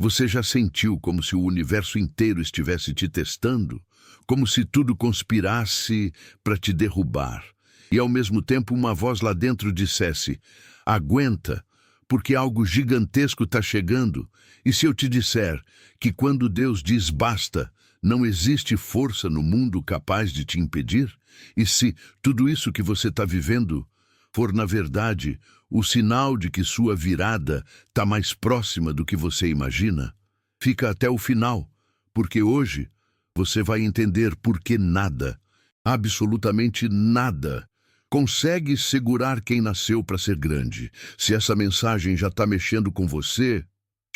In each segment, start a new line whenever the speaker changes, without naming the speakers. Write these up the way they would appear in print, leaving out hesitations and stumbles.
Você já sentiu como se o universo inteiro estivesse te testando? Como se tudo conspirasse para te derrubar? E ao mesmo tempo uma voz lá dentro dissesse: aguenta, porque algo gigantesco está chegando. E se eu te disser que quando Deus diz basta, não existe força no mundo capaz de te impedir? E se tudo isso que você está vivendo for, na verdade, o sinal de que sua virada está mais próxima do que você imagina? Fica até o final, porque hoje você vai entender por que nada, absolutamente nada, consegue segurar quem nasceu para ser grande. Se essa mensagem já está mexendo com você,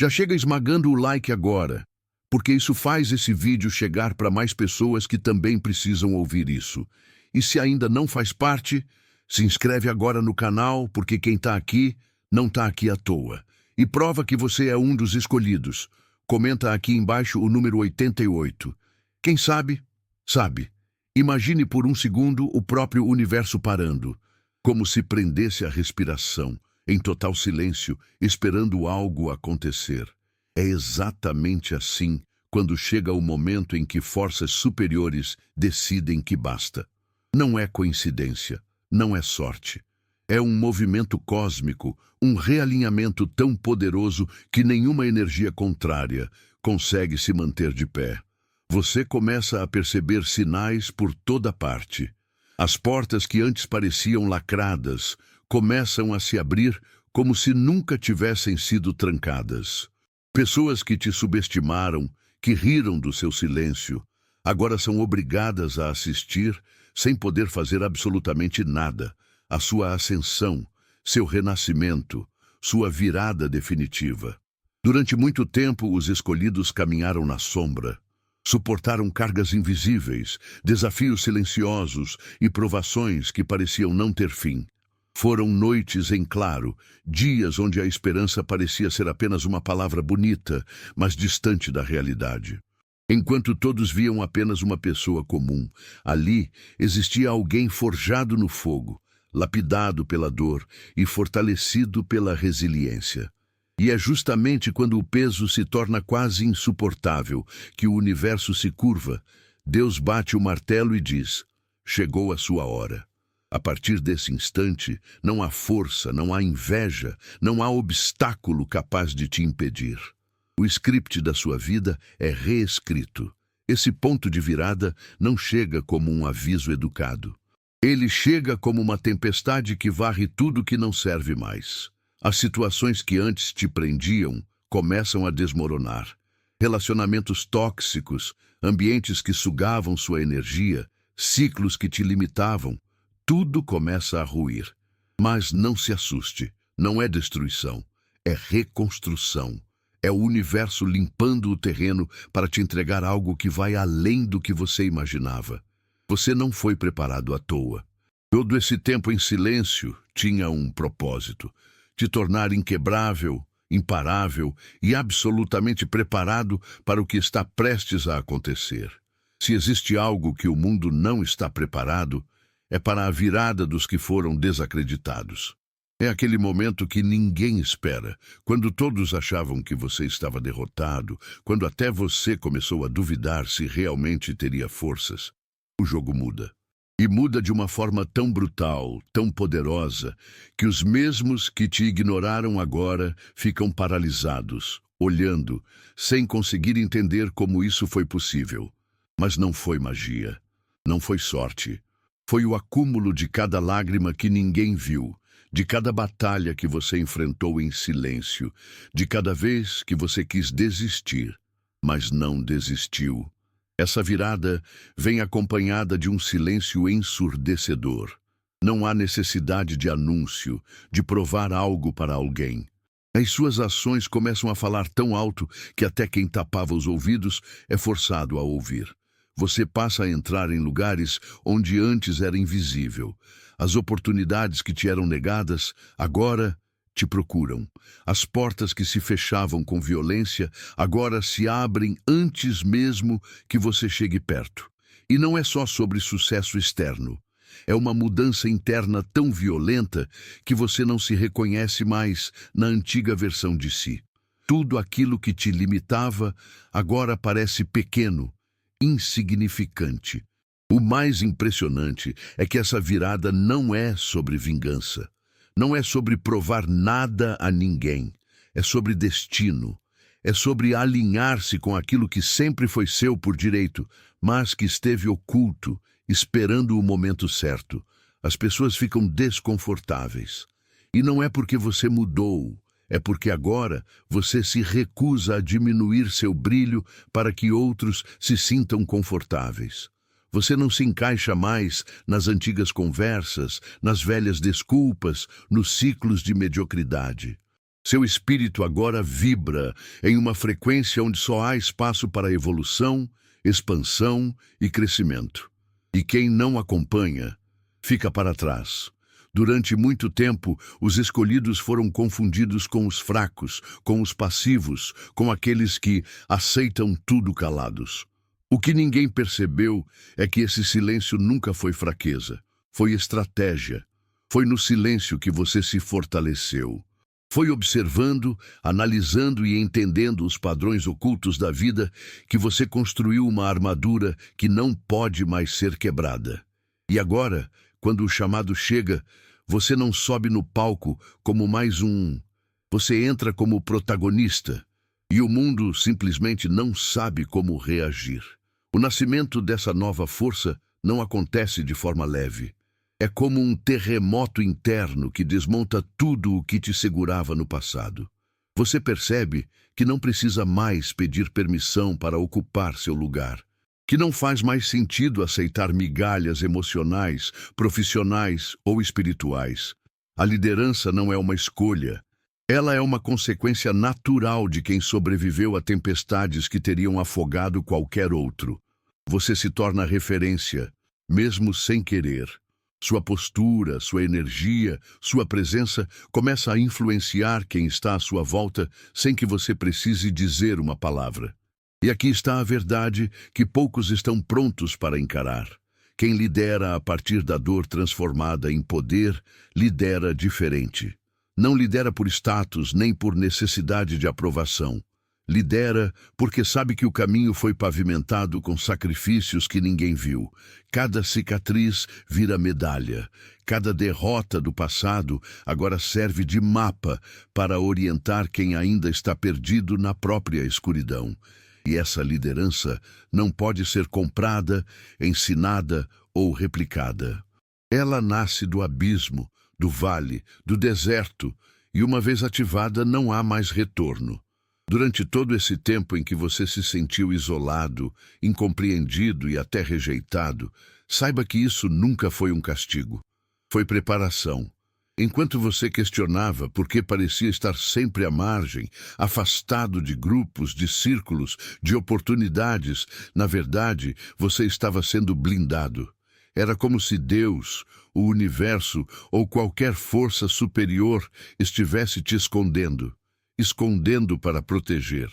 já chega esmagando o like agora, porque isso faz esse vídeo chegar para mais pessoas que também precisam ouvir isso. E se ainda não faz parte, se inscreve agora no canal, porque quem está aqui não está aqui à toa. E prova que você é um dos escolhidos. Comenta aqui embaixo o número 88. Quem sabe, sabe. Imagine por um segundo o próprio universo parando, como se prendesse a respiração, em total silêncio, esperando algo acontecer. É exatamente assim quando chega o momento em que forças superiores decidem que basta. Não é coincidência, não é sorte. É um movimento cósmico, um realinhamento tão poderoso que nenhuma energia contrária consegue se manter de pé. Você começa a perceber sinais por toda parte. As portas que antes pareciam lacradas começam a se abrir como se nunca tivessem sido trancadas. Pessoas que te subestimaram, que riram do seu silêncio, agora são obrigadas a assistir, sem poder fazer absolutamente nada, a sua ascensão, seu renascimento, sua virada definitiva. Durante muito tempo, os escolhidos caminharam na sombra. Suportaram cargas invisíveis, desafios silenciosos e provações que pareciam não ter fim. Foram noites em claro, dias onde a esperança parecia ser apenas uma palavra bonita, mas distante da realidade. Enquanto todos viam apenas uma pessoa comum, ali existia alguém forjado no fogo, lapidado pela dor e fortalecido pela resiliência. E é justamente quando o peso se torna quase insuportável que o universo se curva. Deus bate o martelo e diz: chegou a sua hora. A partir desse instante, não há força, não há inveja, não há obstáculo capaz de te impedir. O script da sua vida é reescrito. Esse ponto de virada não chega como um aviso educado. Ele chega como uma tempestade que varre tudo que não serve mais. As situações que antes te prendiam começam a desmoronar. Relacionamentos tóxicos, ambientes que sugavam sua energia, ciclos que te limitavam, tudo começa a ruir. Mas não se assuste, não é destruição, é reconstrução. É o universo limpando o terreno para te entregar algo que vai além do que você imaginava. Você não foi preparado à toa. Todo esse tempo em silêncio tinha um propósito: te tornar inquebrável, imparável e absolutamente preparado para o que está prestes a acontecer. Se existe algo que o mundo não está preparado, é para a virada dos que foram desacreditados. É aquele momento que ninguém espera, quando todos achavam que você estava derrotado, quando até você começou a duvidar se realmente teria forças. O jogo muda. E muda de uma forma tão brutal, tão poderosa, que os mesmos que te ignoraram agora ficam paralisados, olhando, sem conseguir entender como isso foi possível. Mas não foi magia, não foi sorte. Foi o acúmulo de cada lágrima que ninguém viu, de cada batalha que você enfrentou em silêncio, de cada vez que você quis desistir, mas não desistiu. Essa virada vem acompanhada de um silêncio ensurdecedor. Não há necessidade de anúncio, de provar algo para alguém. As suas ações começam a falar tão alto que até quem tapava os ouvidos é forçado a ouvir. Você passa a entrar em lugares onde antes era invisível. As oportunidades que te eram negadas, agora te procuram. As portas que se fechavam com violência, agora se abrem antes mesmo que você chegue perto. E não é só sobre sucesso externo. É uma mudança interna tão violenta que você não se reconhece mais na antiga versão de si. tudo aquilo que te limitava agora parece pequeno, insignificante. O mais impressionante é que essa virada não é sobre vingança. Não é sobre provar nada a ninguém. É sobre destino. É sobre alinhar-se com aquilo que sempre foi seu por direito, mas que esteve oculto, esperando o momento certo. As pessoas ficam desconfortáveis. E não é porque você mudou, é porque agora você se recusa a diminuir seu brilho para que outros se sintam confortáveis. Você não se encaixa mais nas antigas conversas, nas velhas desculpas, nos ciclos de mediocridade. Seu espírito agora vibra em uma frequência onde só há espaço para evolução, expansão e crescimento. E quem não acompanha, fica para trás. Durante muito tempo, os escolhidos foram confundidos com os fracos, com os passivos, com aqueles que aceitam tudo calados. O que ninguém percebeu é que esse silêncio nunca foi fraqueza, foi estratégia. Foi no silêncio que você se fortaleceu. Foi observando, analisando e entendendo os padrões ocultos da vida que você construiu uma armadura que não pode mais ser quebrada. E agora, quando o chamado chega, você não sobe no palco como mais um. Você entra como protagonista. E o mundo simplesmente não sabe como reagir. O nascimento dessa nova força não acontece de forma leve. É como um terremoto interno que desmonta tudo o que te segurava no passado. Você percebe que não precisa mais pedir permissão para ocupar seu lugar. Que não faz mais sentido aceitar migalhas emocionais, profissionais ou espirituais. A liderança não é uma escolha. Ela é uma consequência natural de quem sobreviveu a tempestades que teriam afogado qualquer outro. Você se torna referência, mesmo sem querer. Sua postura, sua energia, sua presença começa a influenciar quem está à sua volta sem que você precise dizer uma palavra. E aqui está a verdade que poucos estão prontos para encarar. Quem lidera a partir da dor transformada em poder, lidera diferente. Não lidera por status nem por necessidade de aprovação. Lidera porque sabe que o caminho foi pavimentado com sacrifícios que ninguém viu. Cada cicatriz vira medalha. Cada derrota do passado agora serve de mapa para orientar quem ainda está perdido na própria escuridão. E essa liderança não pode ser comprada, ensinada ou replicada. Ela nasce do abismo, do vale, do deserto, e uma vez ativada não há mais retorno. Durante todo esse tempo em que você se sentiu isolado, incompreendido e até rejeitado, saiba que isso nunca foi um castigo. Foi preparação. Enquanto você questionava por que parecia estar sempre à margem, afastado de grupos, de círculos, de oportunidades, na verdade, você estava sendo blindado. Era como se Deus, o universo ou qualquer força superior estivesse te escondendo. Escondendo para proteger,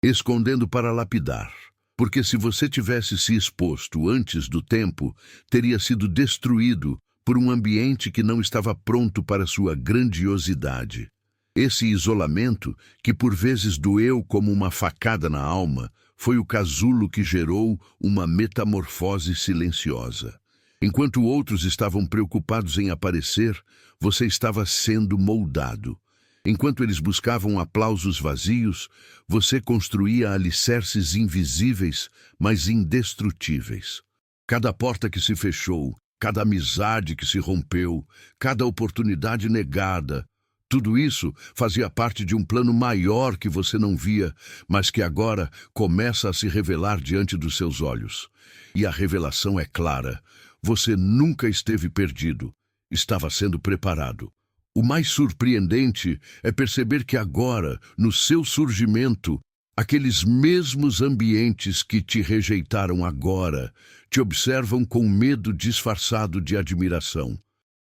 escondendo para lapidar. Porque se você tivesse se exposto antes do tempo, teria sido destruído por um ambiente que não estava pronto para sua grandiosidade. Esse isolamento, que por vezes doeu como uma facada na alma, foi o casulo que gerou uma metamorfose silenciosa. Enquanto outros estavam preocupados em aparecer, você estava sendo moldado. Enquanto eles buscavam aplausos vazios, você construía alicerces invisíveis, mas indestrutíveis. Cada porta que se fechou, cada amizade que se rompeu, cada oportunidade negada, tudo isso fazia parte de um plano maior que você não via, mas que agora começa a se revelar diante dos seus olhos. E a revelação é clara. Você nunca esteve perdido, estava sendo preparado. O mais surpreendente é perceber que agora, no seu surgimento, aqueles mesmos ambientes que te rejeitaram agora, te observam com medo disfarçado de admiração.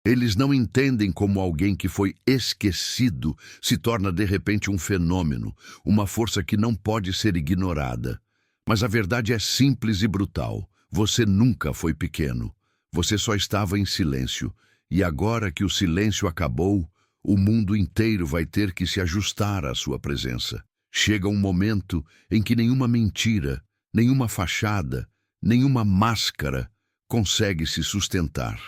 Eles não entendem como alguém que foi esquecido se torna de repente um fenômeno, uma força que não pode ser ignorada. Mas a verdade é simples e brutal. Você nunca foi pequeno. Você só estava em silêncio. E agora que o silêncio acabou, o mundo inteiro vai ter que se ajustar à sua presença. Chega um momento em que nenhuma mentira, nenhuma fachada, nenhuma máscara consegue se sustentar.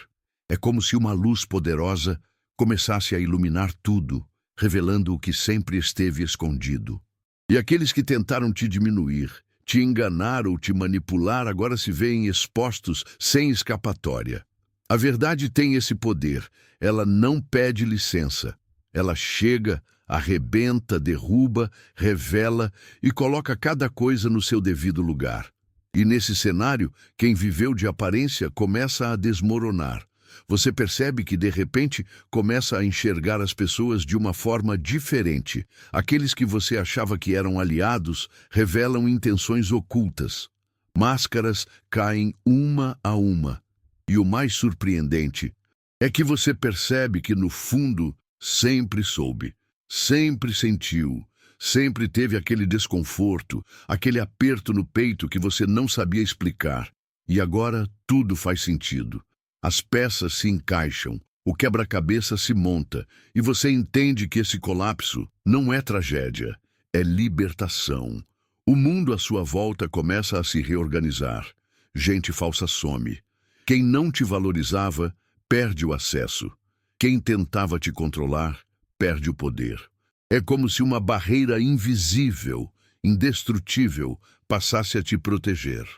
É como se uma luz poderosa começasse a iluminar tudo, revelando o que sempre esteve escondido. E aqueles que tentaram te diminuir, te enganar ou te manipular agora se veem expostos sem escapatória. A verdade tem esse poder, ela não pede licença. Ela chega, arrebenta, derruba, revela e coloca cada coisa no seu devido lugar. E nesse cenário, quem viveu de aparência começa a desmoronar. Você percebe que, de repente, começa a enxergar as pessoas de uma forma diferente. Aqueles que você achava que eram aliados revelam intenções ocultas. Máscaras caem uma a uma. E o mais surpreendente é que você percebe que, no fundo, sempre soube, sempre sentiu, sempre teve aquele desconforto, aquele aperto no peito que você não sabia explicar. E agora tudo faz sentido. As peças se encaixam, o quebra-cabeça se monta, e você entende que esse colapso não é tragédia, é libertação. O mundo à sua volta começa a se reorganizar. Gente falsa some. Quem não te valorizava, perde o acesso. Quem tentava te controlar, perde o poder. É como se uma barreira invisível, indestrutível, passasse a te proteger.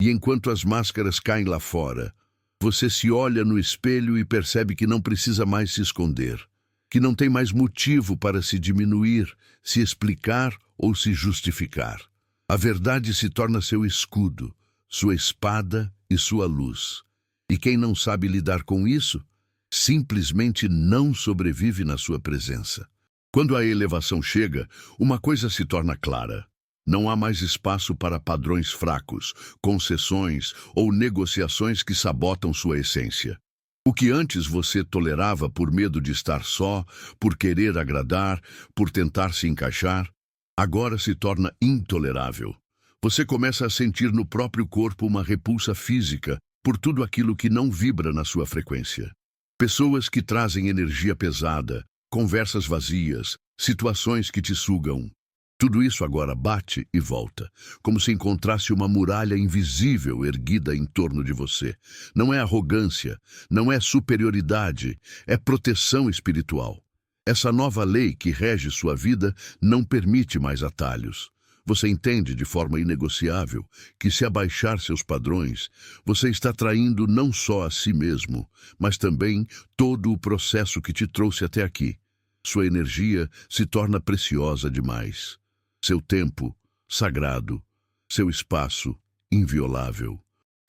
E enquanto as máscaras caem lá fora, você se olha no espelho e percebe que não precisa mais se esconder, que não tem mais motivo para se diminuir, se explicar ou se justificar. A verdade se torna seu escudo, sua espada e sua luz. E quem não sabe lidar com isso, simplesmente não sobrevive na sua presença. Quando a elevação chega, uma coisa se torna clara. Não há mais espaço para padrões fracos, concessões ou negociações que sabotam sua essência. O que antes você tolerava por medo de estar só, por querer agradar, por tentar se encaixar, agora se torna intolerável. Você começa a sentir no próprio corpo uma repulsa física por tudo aquilo que não vibra na sua frequência. Pessoas que trazem energia pesada, conversas vazias, situações que te sugam. Tudo isso agora bate e volta, como se encontrasse uma muralha invisível erguida em torno de você. Não é arrogância, não é superioridade, é proteção espiritual. Essa nova lei que rege sua vida não permite mais atalhos. Você entende de forma inegociável que, se abaixar seus padrões, você está traindo não só a si mesmo, mas também todo o processo que te trouxe até aqui. Sua energia se torna preciosa demais. Seu tempo, sagrado. Seu espaço, inviolável.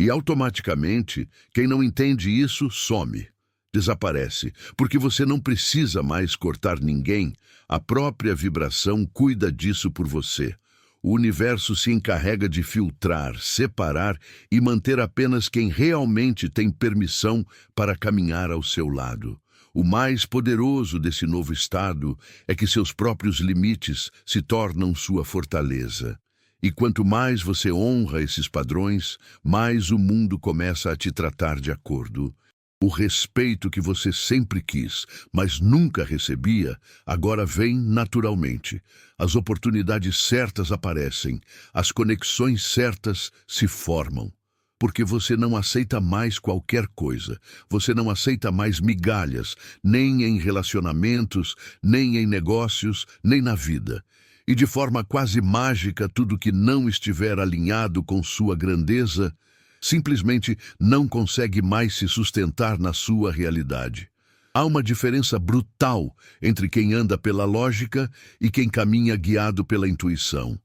E automaticamente, quem não entende isso, some. Desaparece, porque você não precisa mais cortar ninguém. A própria vibração cuida disso por você. O universo se encarrega de filtrar, separar e manter apenas quem realmente tem permissão para caminhar ao seu lado. O mais poderoso desse novo estado é que seus próprios limites se tornam sua fortaleza. E quanto mais você honra esses padrões, mais o mundo começa a te tratar de acordo. O respeito que você sempre quis, mas nunca recebia, agora vem naturalmente. As oportunidades certas aparecem, as conexões certas se formam. Porque você não aceita mais qualquer coisa, você não aceita mais migalhas, nem em relacionamentos, nem em negócios, nem na vida. E de forma quase mágica, tudo que não estiver alinhado com sua grandeza, simplesmente não consegue mais se sustentar na sua realidade. Há uma diferença brutal entre quem anda pela lógica e quem caminha guiado pela intuição.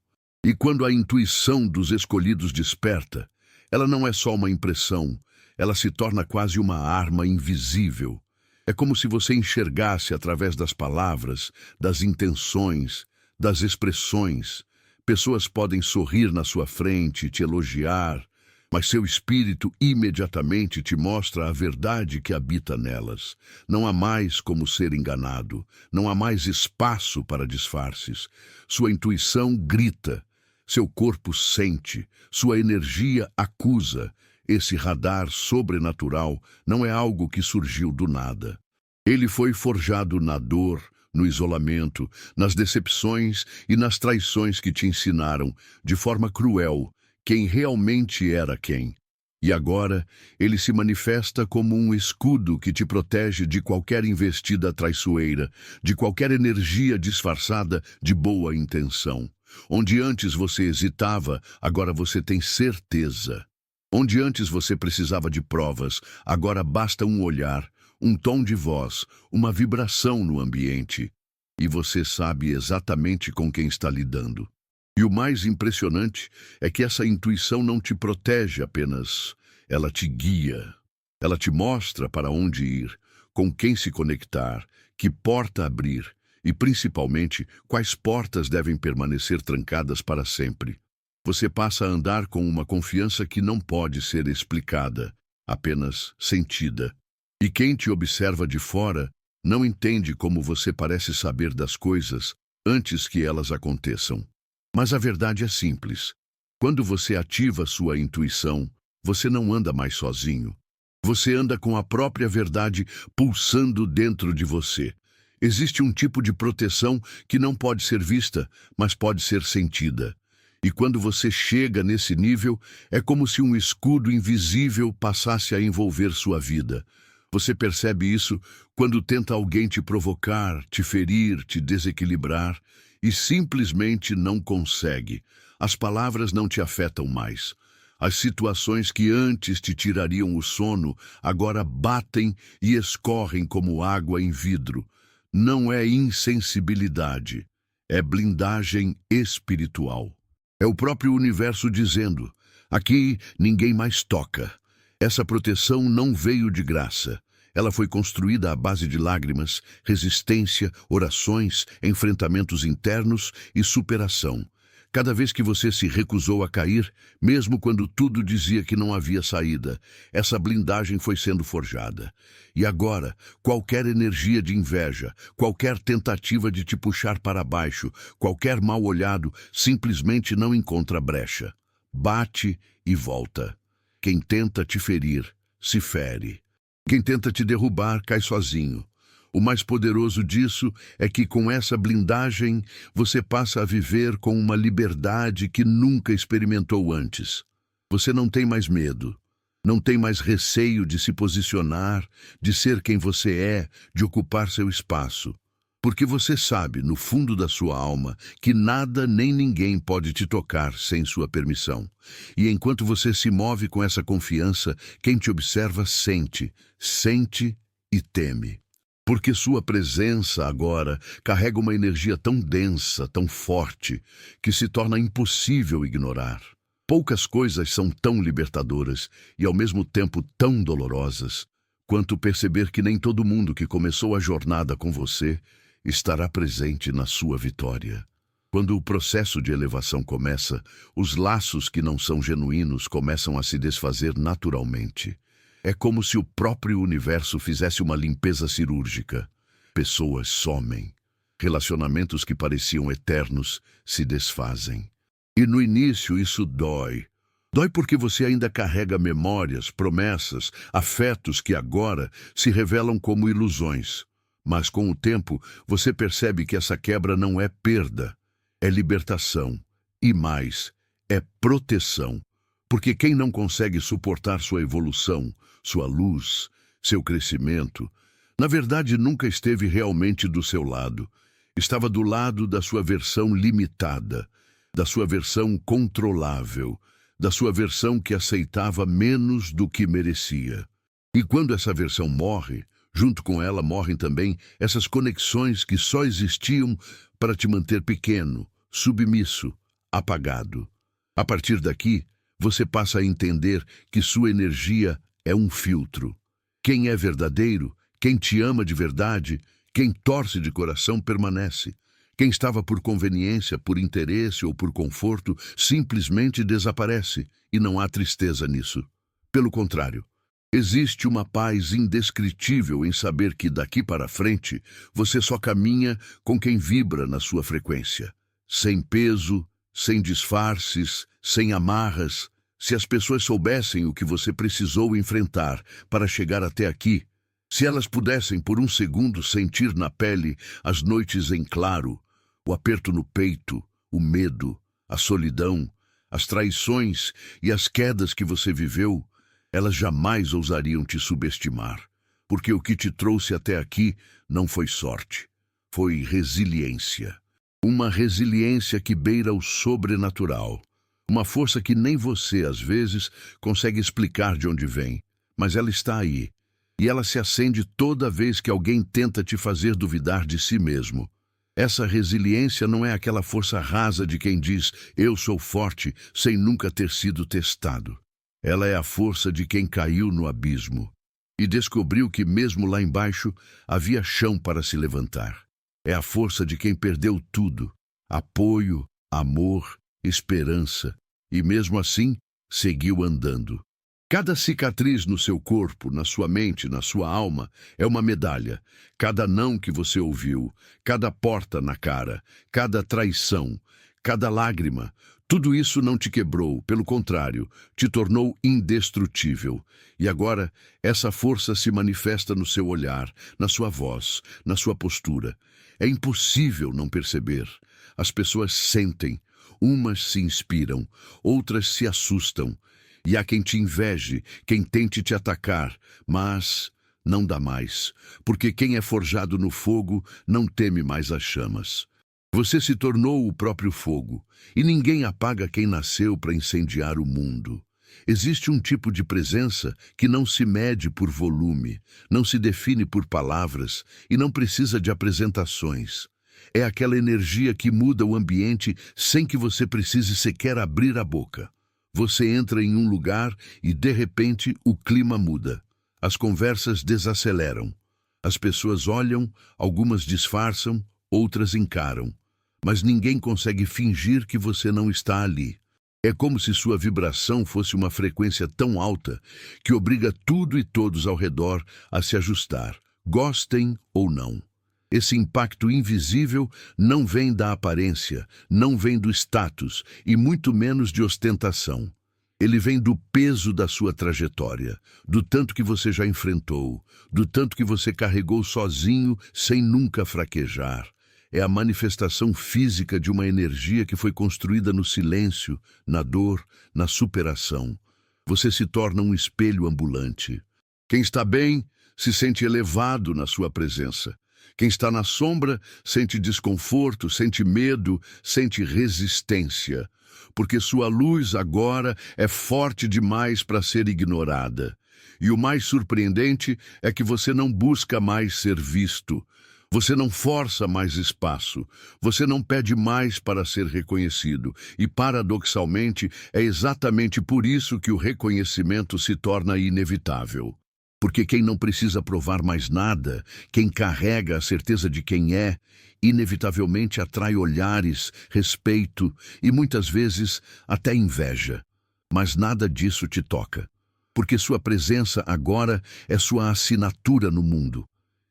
E quando a intuição dos escolhidos desperta, ela não é só uma impressão, ela se torna quase uma arma invisível. É como se você enxergasse através das palavras, das intenções, das expressões. Pessoas podem sorrir na sua frente, te elogiar, mas seu espírito imediatamente te mostra a verdade que habita nelas. Não há mais como ser enganado, não há mais espaço para disfarces. Sua intuição grita. Seu corpo sente, sua energia acusa. Esse radar sobrenatural não é algo que surgiu do nada. Ele foi forjado na dor, no isolamento, nas decepções e nas traições que te ensinaram, de forma cruel, quem realmente era quem. E agora, ele se manifesta como um escudo que te protege de qualquer investida traiçoeira, de qualquer energia disfarçada de boa intenção. Onde antes você hesitava, agora você tem certeza. Onde antes você precisava de provas, agora basta um olhar, um tom de voz, uma vibração no ambiente. E você sabe exatamente com quem está lidando. E o mais impressionante é que essa intuição não te protege apenas, ela te guia. Ela te mostra para onde ir, com quem se conectar, que porta abrir e, principalmente, quais portas devem permanecer trancadas para sempre. Você passa a andar com uma confiança que não pode ser explicada, apenas sentida. E quem te observa de fora não entende como você parece saber das coisas antes que elas aconteçam. Mas a verdade é simples. Quando você ativa sua intuição, você não anda mais sozinho. Você anda com a própria verdade pulsando dentro de você. Existe um tipo de proteção que não pode ser vista, mas pode ser sentida. E quando você chega nesse nível, é como se um escudo invisível passasse a envolver sua vida. Você percebe isso quando tenta alguém te provocar, te ferir, te desequilibrar, e simplesmente não consegue. As palavras não te afetam mais. As situações que antes te tirariam o sono, agora batem e escorrem como água em vidro. Não é insensibilidade, é blindagem espiritual. É o próprio universo dizendo, aqui ninguém mais toca. Essa proteção não veio de graça. Ela foi construída à base de lágrimas, resistência, orações, enfrentamentos internos e superação. Cada vez que você se recusou a cair, mesmo quando tudo dizia que não havia saída, essa blindagem foi sendo forjada. E agora, qualquer energia de inveja, qualquer tentativa de te puxar para baixo, qualquer mal-olhado, simplesmente não encontra brecha. Bate e volta. Quem tenta te ferir, se fere. Quem tenta te derrubar, cai sozinho. O mais poderoso disso é que com essa blindagem você passa a viver com uma liberdade que nunca experimentou antes. Você não tem mais medo, não tem mais receio de se posicionar, de ser quem você é, de ocupar seu espaço. Porque você sabe, no fundo da sua alma, que nada nem ninguém pode te tocar sem sua permissão. E enquanto você se move com essa confiança, quem te observa sente e teme. Porque sua presença agora carrega uma energia tão densa, tão forte, que se torna impossível ignorar. Poucas coisas são tão libertadoras e ao mesmo tempo tão dolorosas, quanto perceber que nem todo mundo que começou a jornada com você estará presente na sua vitória. Quando o processo de elevação começa, os laços que não são genuínos começam a se desfazer naturalmente. É como se o próprio universo fizesse uma limpeza cirúrgica. Pessoas somem. Relacionamentos que pareciam eternos se desfazem. E no início isso dói. Dói porque você ainda carrega memórias, promessas, afetos que agora se revelam como ilusões. Mas com o tempo, você percebe que essa quebra não é perda, é libertação. E mais, é proteção. Porque quem não consegue suportar sua evolução, sua luz, seu crescimento, na verdade nunca esteve realmente do seu lado. Estava do lado da sua versão limitada, da sua versão controlável, da sua versão que aceitava menos do que merecia. E quando essa versão morre, junto com ela morrem também essas conexões que só existiam para te manter pequeno, submisso, apagado. A partir daqui, você passa a entender que sua energia é um filtro. Quem é verdadeiro, quem te ama de verdade, quem torce de coração permanece. Quem estava por conveniência, por interesse ou por conforto, simplesmente desaparece, e não há tristeza nisso. Pelo contrário, existe uma paz indescritível em saber que daqui para frente você só caminha com quem vibra na sua frequência. Sem peso, sem disfarces, sem amarras. Se as pessoas soubessem o que você precisou enfrentar para chegar até aqui, Se elas pudessem por um segundo sentir na pele as noites em claro, o aperto no peito, o medo, a solidão, as traições e as quedas que você viveu, elas jamais ousariam te subestimar, porque o que te trouxe até aqui não foi sorte, foi resiliência. Uma resiliência que beira o sobrenatural. Uma força que nem você, às vezes, consegue explicar de onde vem, mas ela está aí. E ela se acende toda vez que alguém tenta te fazer duvidar de si mesmo. Essa resiliência não é aquela força rasa de quem diz "eu sou forte" sem nunca ter sido testado. Ela é a força de quem caiu no abismo e descobriu que mesmo lá embaixo havia chão para se levantar. É a força de quem perdeu tudo: apoio, amor, esperança, e mesmo assim seguiu andando. Cada cicatriz no seu corpo, na sua mente, na sua alma, é uma medalha. Cada não que você ouviu, cada porta na cara, cada traição, cada lágrima, tudo isso não te quebrou, pelo contrário, te tornou indestrutível. E agora, essa força se manifesta no seu olhar, na sua voz, na sua postura. É impossível não perceber. As pessoas sentem, umas se inspiram, outras se assustam. E há quem te inveje, quem tente te atacar, mas não dá mais, porque quem é forjado no fogo não teme mais as chamas. Você se tornou o próprio fogo, e ninguém apaga quem nasceu para incendiar o mundo. Existe um tipo de presença que não se mede por volume, não se define por palavras e não precisa de apresentações. É aquela energia que muda o ambiente sem que você precise sequer abrir a boca. Você entra em um lugar e, de repente, o clima muda. As conversas desaceleram. As pessoas olham, algumas disfarçam, outras encaram. Mas ninguém consegue fingir que você não está ali. É como se sua vibração fosse uma frequência tão alta que obriga tudo e todos ao redor a se ajustar, gostem ou não. Esse impacto invisível não vem da aparência, não vem do status e muito menos de ostentação. Ele vem do peso da sua trajetória, do tanto que você já enfrentou, do tanto que você carregou sozinho sem nunca fraquejar. É a manifestação física de uma energia que foi construída no silêncio, na dor, na superação. Você se torna um espelho ambulante. Quem está bem se sente elevado na sua presença. Quem está na sombra sente desconforto, sente medo, sente resistência, porque sua luz agora é forte demais para ser ignorada. E o mais surpreendente é que você não busca mais ser visto. Você não força mais espaço, você não pede mais para ser reconhecido. E, paradoxalmente, é exatamente por isso que o reconhecimento se torna inevitável. Porque quem não precisa provar mais nada, quem carrega a certeza de quem é, inevitavelmente atrai olhares, respeito e, muitas vezes, até inveja. Mas nada disso te toca, porque sua presença agora é sua assinatura no mundo.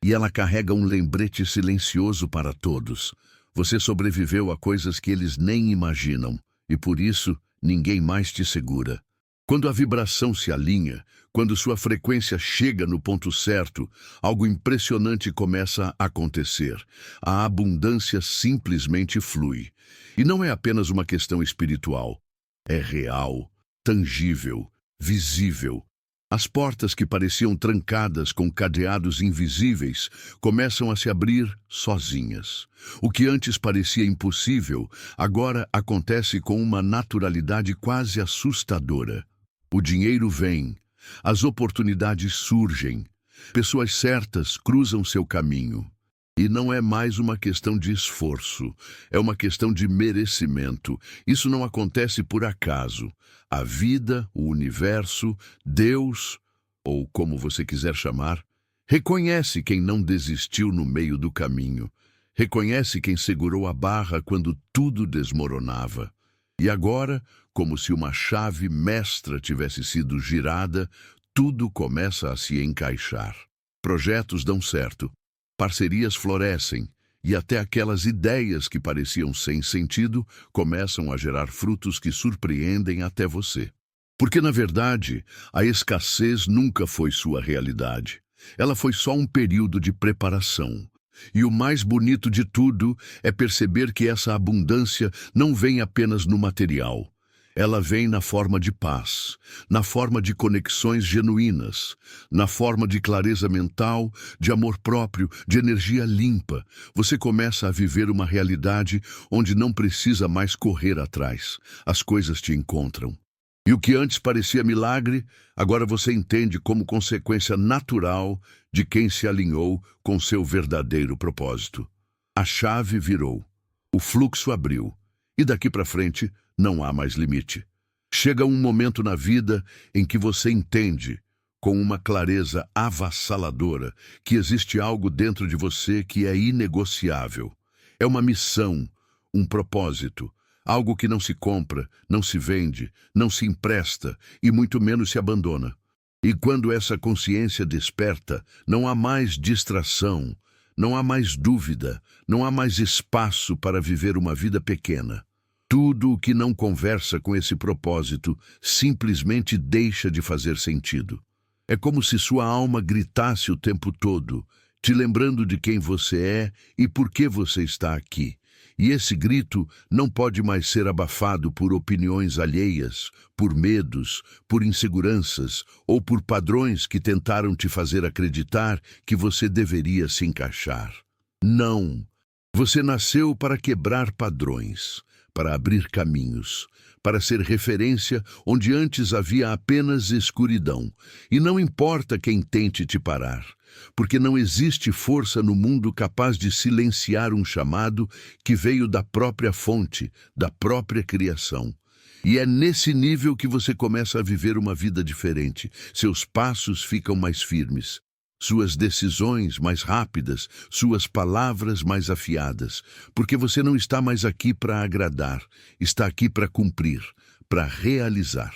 E ela carrega um lembrete silencioso para todos. Você sobreviveu a coisas que eles nem imaginam, e por isso ninguém mais te segura. Quando a vibração se alinha, quando sua frequência chega no ponto certo, algo impressionante começa a acontecer. A abundância simplesmente flui. E não é apenas uma questão espiritual. É real, tangível, visível. As portas que pareciam trancadas com cadeados invisíveis começam a se abrir sozinhas. O que antes parecia impossível, agora acontece com uma naturalidade quase assustadora. O dinheiro vem, as oportunidades surgem, pessoas certas cruzam seu caminho. E não é mais uma questão de esforço, é uma questão de merecimento. Isso não acontece por acaso. A vida, o universo, Deus, ou como você quiser chamar, reconhece quem não desistiu no meio do caminho. Reconhece quem segurou a barra quando tudo desmoronava. E agora, como se uma chave mestra tivesse sido girada, tudo começa a se encaixar. Projetos dão certo. Parcerias florescem, e até aquelas ideias que pareciam sem sentido começam a gerar frutos que surpreendem até você. Porque, na verdade, a escassez nunca foi sua realidade. Ela foi só um período de preparação. E o mais bonito de tudo é perceber que essa abundância não vem apenas no material. Ela vem na forma de paz, na forma de conexões genuínas, na forma de clareza mental, de amor próprio, de energia limpa. Você começa a viver uma realidade onde não precisa mais correr atrás. As coisas te encontram. E o que antes parecia milagre, agora você entende como consequência natural de quem se alinhou com seu verdadeiro propósito. A chave virou, o fluxo abriu, e daqui para frente não há mais limite. Chega um momento na vida em que você entende, com uma clareza avassaladora, que existe algo dentro de você que é inegociável. É uma missão, um propósito, algo que não se compra, não se vende, não se empresta e muito menos se abandona. E quando essa consciência desperta, não há mais distração, não há mais dúvida, não há mais espaço para viver uma vida pequena. Tudo o que não conversa com esse propósito simplesmente deixa de fazer sentido. É como se sua alma gritasse o tempo todo, te lembrando de quem você é e por que você está aqui. E esse grito não pode mais ser abafado por opiniões alheias, por medos, por inseguranças ou por padrões que tentaram te fazer acreditar que você deveria se encaixar. Não! Você nasceu para quebrar padrões, para abrir caminhos, para ser referência onde antes havia apenas escuridão. E não importa quem tente te parar, porque não existe força no mundo capaz de silenciar um chamado que veio da própria fonte, da própria criação. E é nesse nível que você começa a viver uma vida diferente. Seus passos ficam mais firmes, suas decisões mais rápidas, suas palavras mais afiadas, porque você não está mais aqui para agradar, está aqui para cumprir, para realizar,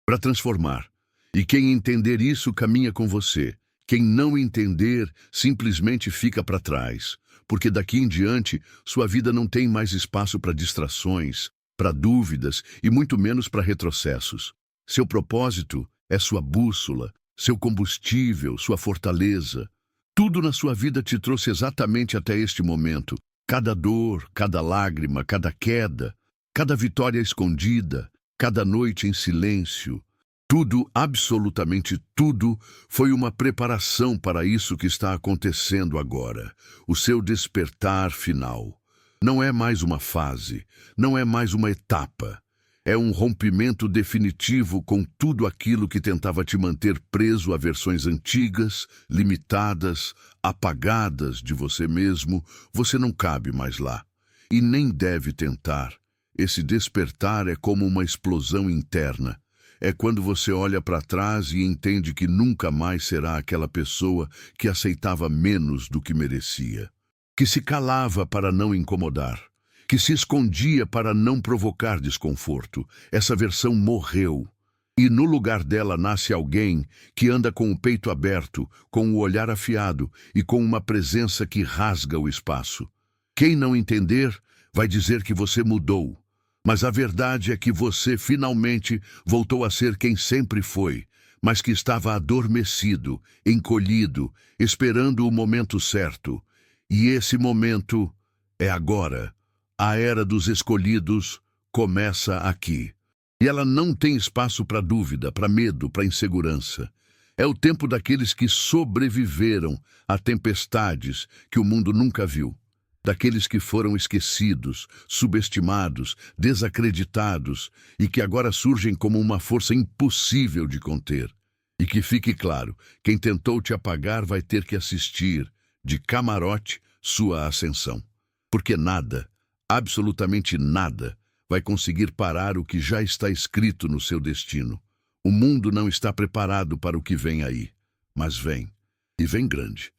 para transformar. E quem entender isso caminha com você. Quem não entender simplesmente fica para trás, porque daqui em diante sua vida não tem mais espaço para distrações, para dúvidas e muito menos para retrocessos. Seu propósito é sua bússola, seu combustível, sua fortaleza. Tudo na sua vida te trouxe exatamente até este momento. Cada dor, cada lágrima, cada queda, cada vitória escondida, cada noite em silêncio. Tudo, absolutamente tudo, foi uma preparação para isso que está acontecendo agora, o seu despertar final. Não é mais uma fase, não é mais uma etapa. É um rompimento definitivo com tudo aquilo que tentava te manter preso a versões antigas, limitadas, apagadas de você mesmo. Você não cabe mais lá. E nem deve tentar. Esse despertar é como uma explosão interna. É quando você olha para trás e entende que nunca mais será aquela pessoa que aceitava menos do que merecia, que se calava para não incomodar, que se escondia para não provocar desconforto. Essa versão morreu. E no lugar dela nasce alguém que anda com o peito aberto, com o olhar afiado e com uma presença que rasga o espaço. Quem não entender vai dizer que você mudou. Mas a verdade é que você finalmente voltou a ser quem sempre foi, mas que estava adormecido, encolhido, esperando o momento certo. E esse momento é agora. A era dos escolhidos começa aqui. E ela não tem espaço para dúvida, para medo, para insegurança. É o tempo daqueles que sobreviveram a tempestades que o mundo nunca viu. Daqueles que foram esquecidos, subestimados, desacreditados e que agora surgem como uma força impossível de conter. E que fique claro, quem tentou te apagar vai ter que assistir, de camarote, sua ascensão. Porque nada, absolutamente nada, vai conseguir parar o que já está escrito no seu destino. O mundo não está preparado para o que vem aí, mas vem, e vem grande.